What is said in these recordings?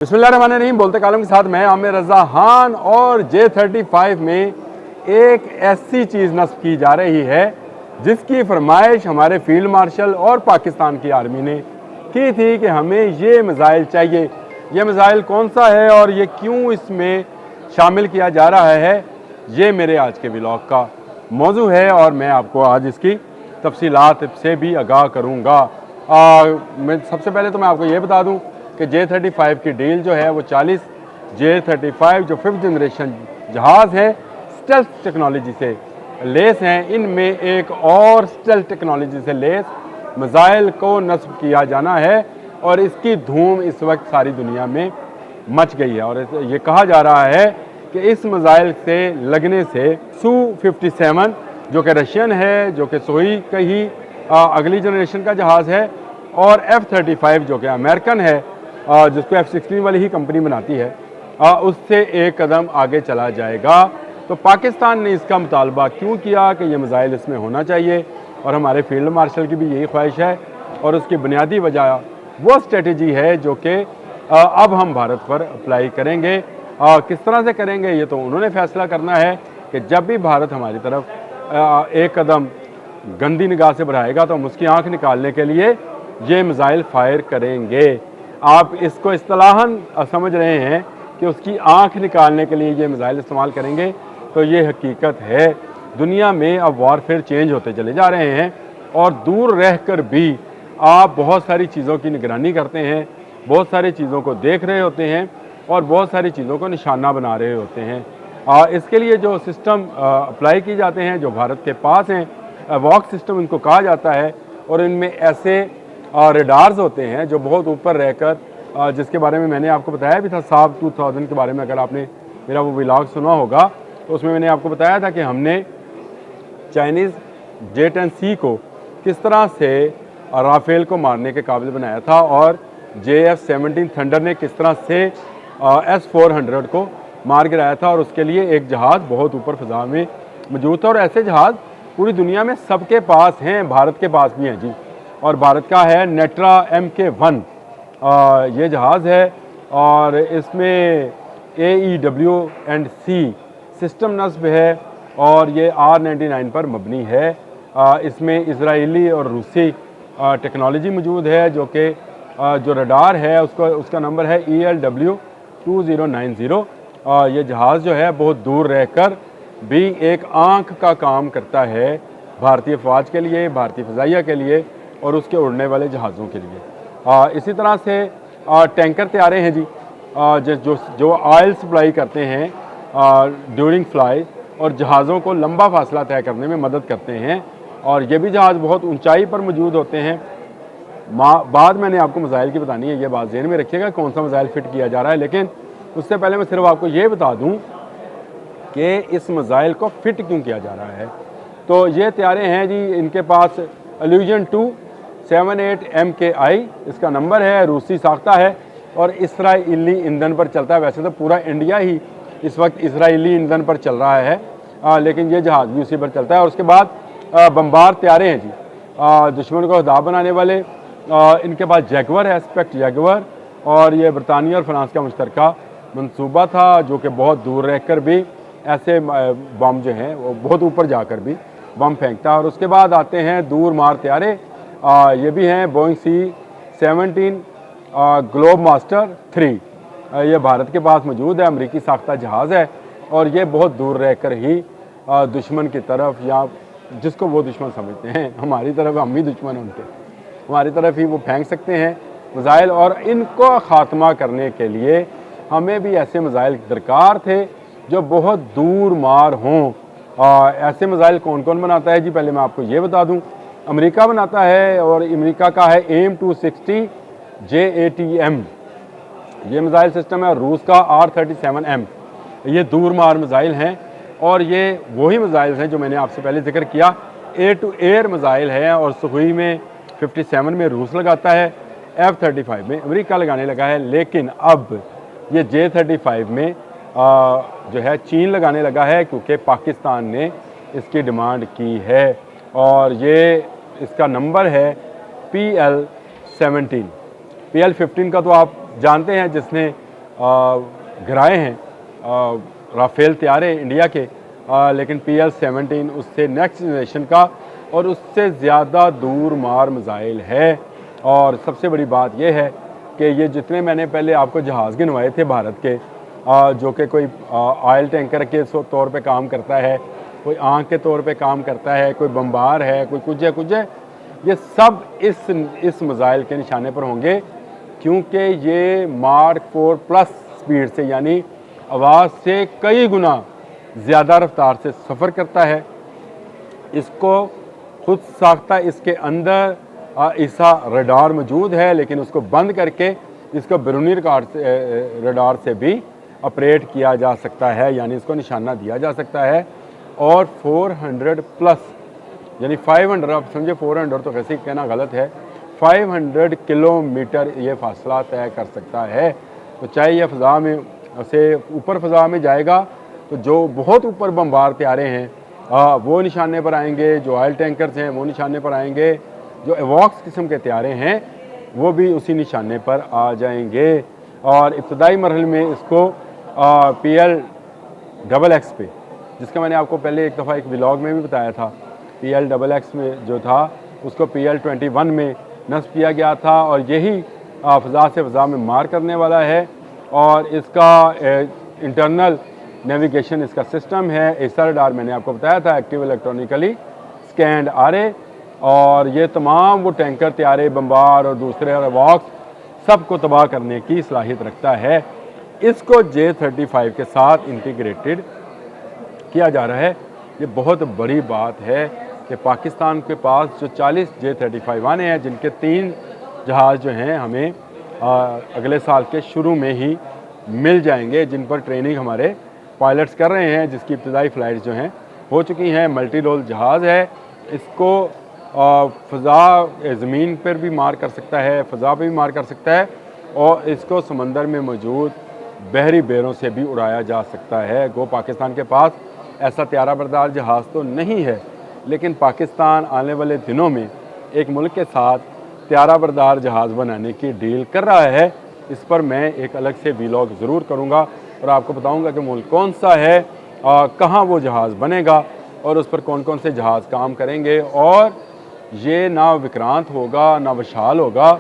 बिस्मिल्लाहिर्रहमानिर्रहीम। बोलते कालम के साथ मैं आमिर रज़ा खान। और J-35 में एक ऐसी चीज़ नस्ब की जा रही है जिसकी फरमाइश हमारे फील्ड मार्शल और पाकिस्तान की आर्मी ने की थी कि हमें ये मिज़ाइल चाहिए। ये मिज़ाइल कौन सा है और ये क्यों इसमें शामिल किया जा रहा है, ये मेरे आज के व्लॉग का मौजू है और मैं आपको आज इसकी तफसीलात से भी आगाह करूँगा। मैं सबसे पहले तो मैं आपको ये बता दूँ कि J-35 की डील जो है वो 40 J-35 जो 5th जनरेशन जहाज़ है स्टेल्थ टेक्नोलॉजी से लेस हैं। इनमें एक और स्टेल्थ टेक्नोलॉजी से लेस मिज़ाइल को नस्ब किया जाना है और इसकी धूम इस वक्त सारी दुनिया में मच गई है। और ये कहा जा रहा है कि इस मिज़ाइल से लगने से Su-57 जो कि रशियन है, जो कि सोई का ही अगली जनरेशन का जहाज़ है, और F-35 जो कि अमेरिकन है, जिसको F-16 वाली ही कंपनी बनाती है, उससे एक कदम आगे चला जाएगा। तो पाकिस्तान ने इसका मुतालबा क्यों किया कि ये मिज़ाइल इसमें होना चाहिए, और हमारे फील्ड मार्शल की भी यही ख्वाहिश है और उसकी बुनियादी वजह वो स्ट्रेटजी है जो कि अब हम भारत पर अप्लाई करेंगे। किस तरह से करेंगे ये तो उन्होंने फैसला करना है कि जब भी भारत हमारी तरफ एक कदम गंदी निगाह से बढ़ाएगा तो हम उसकी आँख निकालने के लिए ये मिज़ाइल फायर करेंगे। आप इसको इस्तिलाहन समझ रहे हैं कि उसकी आंख निकालने के लिए ये मिज़ाइल इस्तेमाल करेंगे, तो ये हकीकत है। दुनिया में अब वारफेयर चेंज होते चले जा रहे हैं और दूर रहकर भी आप बहुत सारी चीज़ों की निगरानी करते हैं, बहुत सारी चीज़ों को देख रहे होते हैं और बहुत सारी चीज़ों को निशाना बना रहे होते हैं। इसके लिए जो सिस्टम अप्लाई किए जाते हैं जो भारत के पास हैं, वॉक सिस्टम इनको कहा जाता है, और इनमें ऐसे रेडार्स होते हैं जो बहुत ऊपर रहकर, जिसके बारे में मैंने आपको बताया भी था साब 2000 के बारे में। अगर आपने मेरा वो व्लॉग सुना होगा तो उसमें मैंने आपको बताया था कि हमने चाइनीज़ J-10C को किस तरह से राफेल को मारने के काबिल बनाया था, और JF-17 थंडर ने किस तरह से S-400 को मार गिराया था, और उसके लिए एक जहाज़ बहुत ऊपर फ़ज़ा में मौजूद था। और ऐसे जहाज़ पूरी दुनिया में सबके पास हैं, भारत के पास भी हैं जी। और भारत का है नेट्रा MK1 ये जहाज़ है, और इसमें AEW&C सिस्टम नस्ब है और ये R-99 पर मबनी है। इसमें इजरायली और रूसी टेक्नोलॉजी मौजूद है, जो कि जो रडार है उसका नंबर है ELW-2090। ये जहाज़ जो है बहुत दूर रहकर भी एक आँख का काम करता है भारतीय फ़ौज के लिए, भारतीय फ़ज़ाइया के लिए और उसके उड़ने वाले जहाज़ों के लिए। इसी तरह से टैंकर तैयारे हैं जी, जो ऑयल सप्लाई करते हैं ड्यूरिंग फ्लाई और जहाज़ों को लंबा फासला तय करने में मदद करते हैं, और ये भी जहाज़ बहुत ऊंचाई पर मौजूद होते हैं। बाद मैंने आपको मिज़ाइल की बतानी है, ये बात ज़हन में रखिएगा कौन सा मिज़ाइल फिट किया जा रहा है। लेकिन उससे पहले मैं सिर्फ आपको ये बता दूँ कि इस मिज़ाइल को फिट क्यों किया जा रहा है। तो ये तैयारे हैं जी, इनके पास Illusion 278 MKI इसका नंबर है, रूसी साख्ता है और इसराइली ईंधन पर चलता है। वैसे तो पूरा इंडिया ही इस वक्त इसराइली ईंधन पर चल रहा है, लेकिन ये जहाज़ भी उसी पर चलता है। और उसके बाद बम्बार तैयारे हैं जी, दुश्मन को हदा बनाने वाले। इनके पास जैगवर है, एस्पेक्ट जैगवर, और ये बरतानिया और फ्रांस का मुश्तरका मंसूबा था जो कि बहुत दूर रहकर भी ऐसे बम जो हैं वो बहुत ऊपर जाकर भी बम फेंकता है। और उसके बाद आते हैं दूर मार तैयारे, ये भी हैं बोइंग C-17 ग्लोब मास्टर 3। ये भारत के पास मौजूद है, अमेरिकी साख्ता जहाज़ है, और ये बहुत दूर रहकर ही दुश्मन की तरफ, या जिसको वो दुश्मन समझते हैं, हमारी तरफ हम ही दुश्मन हैं उनके, हमारी तरफ ही वो फेंक सकते हैं मिज़ाइल। और इनको ख़ात्मा करने के लिए हमें भी ऐसे मिज़ाइल दरकार थे जो बहुत दूर मार हों। ऐसे मिज़ाइल कौन कौन बनाता है जी, पहले मैं आपको ये बता दूं। अमेरिका बनाता है, और अमेरिका का है AIM-260 JATM ये मिज़ाइल सिस्टम है, और रूस का R-37M। ये दूर मार मिज़ाइल हैं, और ये वही मिज़ाइल हैं जो मैंने आपसे पहले जिक्र किया, एयर टू एयर मिज़ाइल है। और सुखोई में 57 में रूस लगाता है, F-35 में अमेरिका लगाने लगा है। लेकिन अब ये J-35 में जो है चीन लगाने लगा है, क्योंकि पाकिस्तान ने इसकी डिमांड की है। और ये इसका नंबर है PL-17। PL-15 का तो आप जानते हैं, जिसने गिराए हैं राफेल तैयारे इंडिया के, लेकिन PL-17 उससे नेक्स्ट जनरेशन का और उससे ज़्यादा दूर मार मिसाइल है। और सबसे बड़ी बात यह है कि ये जितने मैंने पहले आपको जहाज़ गिनवाए थे भारत के, जो कि कोई ऑयल टैंकर के तौर पे काम करता है, कोई आँख के तौर पे काम करता है, कोई बम्बार है, कोई कुछ है, ये सब इस मिसाइल के निशाने पर होंगे, क्योंकि ये मार्क 4 प्लस स्पीड से यानी आवाज़ से कई गुना ज़्यादा रफ्तार से सफ़र करता है। इसको खुद साख्ता इसके अंदर ऐसा रडार मौजूद है, लेकिन उसको बंद करके इसको बैरूनी रडार से भी ऑपरेट किया जा सकता है, यानी इसको निशाना दिया जा सकता है। और 400 प्लस यानी 500, आप समझे 400 तो वैसे ही कहना गलत है, 500 किलोमीटर ये फासला तय कर सकता है। तो चाहे ये फ़ज़ा में से ऊपर फ़ज़ा में जाएगा तो जो बहुत ऊपर बम्बार तैयारे हैं वो निशाने पर आएंगे, जो ऑयल टैंकर्स हैं वो निशाने पर आएंगे, जो एवॉक्स किस्म के तैयारे हैं वो भी उसी निशाने पर आ जाएंगे। और इब्तदाई मरहले में इसको PL-XX पे, जिसका मैंने आपको पहले एक दफ़ा एक व्लॉग में भी बताया था, PL-XX में जो था उसको PL-21 में नस्ब किया गया था, और यही फ़ज़ा से फ़ज़ा में मार करने वाला है। और इसका इंटरनल नेविगेशन इसका सिस्टम है, एसा रडार मैंने आपको बताया था, एक्टिव इलेक्ट्रॉनिकली स्कैंड आरे, और ये तमाम वो टैंकर तैयारे बम्बार और दूसरे वॉक्स सबको तबाह करने की सलाहियत रखता है। इसको J-35 के साथ इंटीग्रेटेड किया जा रहा है। ये बहुत बड़ी बात है कि पाकिस्तान के पास जो 40 J-35 आने हैं, जिनके 3 जहाज़ जो हैं हमें अगले साल के शुरू में ही मिल जाएंगे, जिन पर ट्रेनिंग हमारे पायलट्स कर रहे हैं, जिसकी इब्तदाई फ़्लाइट जो हैं हो चुकी हैं। मल्टी रोल जहाज़ है, इसको फ़ज़ा ज़मीन पर भी मार कर सकता है, फ़ज़ा पर भी मार कर सकता है, और इसको समंदर में मौजूद बहरी बेरों से भी उड़ाया जा सकता है। गो पाकिस्तान के पास ऐसा त्यारा बरदार जहाज़ तो नहीं है, लेकिन पाकिस्तान आने वाले दिनों में एक मुल्क के साथ त्यारा बरदार जहाज़ बनाने की डील कर रहा है। इस पर मैं एक अलग से व्लॉग ज़रूर करूँगा और आपको बताऊँगा कि मुल्क कौन सा है, कहाँ वो जहाज़ बनेगा और उस पर कौन कौन से जहाज़ काम करेंगे। और ये ना विक्रांत होगा ना विशाल होगा,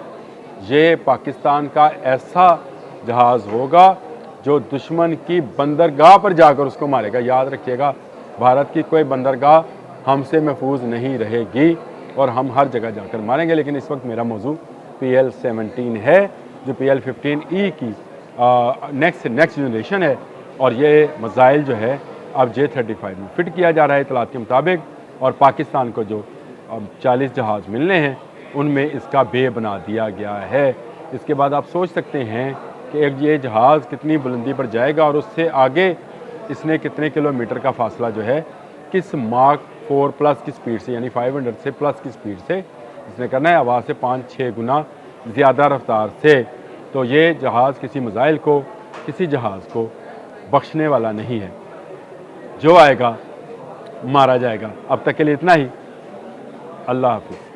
ये पाकिस्तान का ऐसा जहाज़ होगा जो दुश्मन की बंदरगाह पर जाकर उसको मारेगा। याद रखिएगा, भारत की कोई बंदरगाह हमसे महफूज नहीं रहेगी और हम हर जगह जाकर मारेंगे। लेकिन इस वक्त मेरा मौजू PL-17 है, जो PL-15E की नेक्स्ट जनरेशन है, और ये मिसाइल जो है अब J-35 में फ़िट किया जा रहा है इतलात के मुताबिक। और पाकिस्तान को जो अब 40 जहाज़ मिलने हैं उनमें इसका बे बना दिया गया है। इसके बाद आप सोच सकते हैं कि एक ये जहाज़ कितनी बुलंदी पर जाएगा और उससे आगे इसने कितने किलोमीटर का फासला जो है किस मार्क 4 प्लस की स्पीड से, यानी 500 से प्लस की स्पीड से इसने करना है, आवाज़ से 5-6 गुना ज़्यादा रफ्तार से। तो ये जहाज़ किसी मिसाइल को, किसी जहाज़ को बख्शने वाला नहीं है, जो आएगा मारा जाएगा। अब तक के लिए इतना ही। अल्लाह हाफ़िज़।